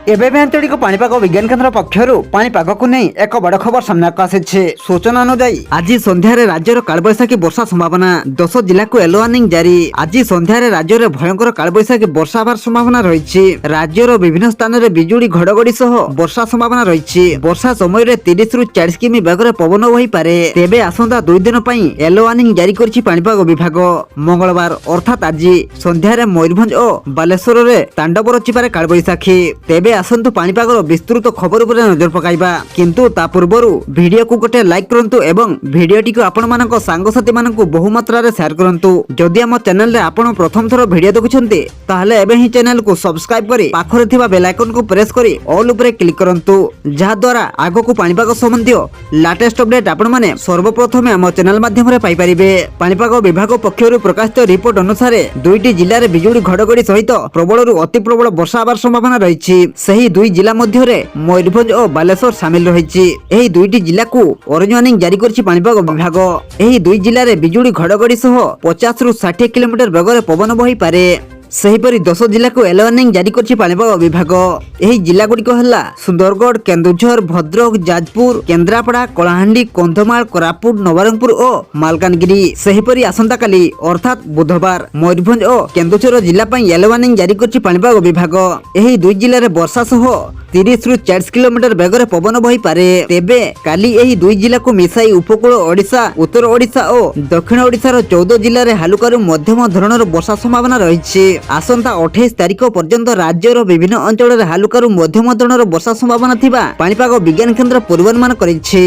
एबे भी आंचलिक पाणीपाग विज्ञान केन्द्र पक्षर पाणीपाग को नहीं एक बड़ खबर सामना को आसी। सूचना अनुसार आज सन्ध्यारे राज्यर कालबैशाखी वर्षा संभावना 10 जिला को येलो वार्निंग जारी। आज सन्ध्यारे राज्य में भयंकर कालबैशाखी वर्षा होबार संभावना रही। राज्यर विभिन्न स्थान में बिजुली घड़घड़ी सह वर्षा संभावना रही। वर्षा समय 30 रु 40 किमी बेगर पवन बही पारे। तेबे आसंता 2 दिन येलो वार्निंग जारी करछि पाणीपाग विभाग। मंगलवार अर्थात आज सन्ध्यारे मयूरभंज और बालेश्वर में तांडव रचिपारे कालबैशाखी। तेबे आसंतु पाणीपाग विस्तृत खबर उपर नजर पकाइबा, किंतु ता पूर्वरु वीडियो को गोटे लाइक करंतु एवं वीडियोटी को आपण मानक सांगसाथी मानक बहु मात्रा रे शेयर करंतु। जदि हम चैनल रे आपण प्रथम थर वीडियो देखुछन्ते ताहले एबे ही चैनल को सब्सक्राइब करी पाखरे थिबा बेल आइकन को प्रेस करी ऑल उपरे क्लिक करंतु, जहा द्वारा आगो को पाणीपाग संबंधी लेटेस्ट अपडेट आपण माने सर्वप्रथम हम चैनल माध्यम रे पाई परिबे। पाणीपाग विभाग पक्षरु प्रकाशित रिपोर्ट अनुसार दुईटी जिल्ला रे बिजुली घड़घड़ी सहित प्रबल रु अति प्रबल वर्षा होबार संभावना रही। सही दुई जिला मध्य मयूरभंज और बालेश्वर सामिल रही। एही दुईटी जिला को ऑरेंज वार्निंग जारी करछि पाणीपाग विभाग। एही दुई जिल्ला रे बिजुली घड़घड़ी सह 50 रु 60 किलोमीटर बेगर पवन बही पारे। सेहीपरि 10 जिला को येलो वार्निंग जारी करछि पाणीपाग विभाग। एही जिला गुड़िक हला सुंदरगढ़, केन्दुझर, भद्रक, जाजपुर, केन्द्रापड़ा, कलाहांडी, कंधमाल, कोरापुट, नवरंगपुर और मालकानगिरी। सेहीपरि आसंता काली अर्थात बुधवार मयूरभंज और केन्दुझर जिला पई येलो वार्निंग जारी करछि पाणीपाग विभाग। एही दुई जिल्ला रे वर्षा सह 30 रु 40 किलोमीटर बेगर पवन बही पारे। तेबे काली एही दुई जिला को मिसाई उपकूल ओडिशा, उत्तर ओडिशा और दक्षिण ओडिशार 14 जिल्ला रे हालुकारू मध्यम धरणर वर्षा संभावना रही। आसंता 28 तारिख पर्यंत राज्यर विभिन्न अंचल हालुकारू मध्यम धरणर वर्षा संभावना थिबा पाणीपाग विज्ञान केन्द्र पूर्वानुमान करिछि।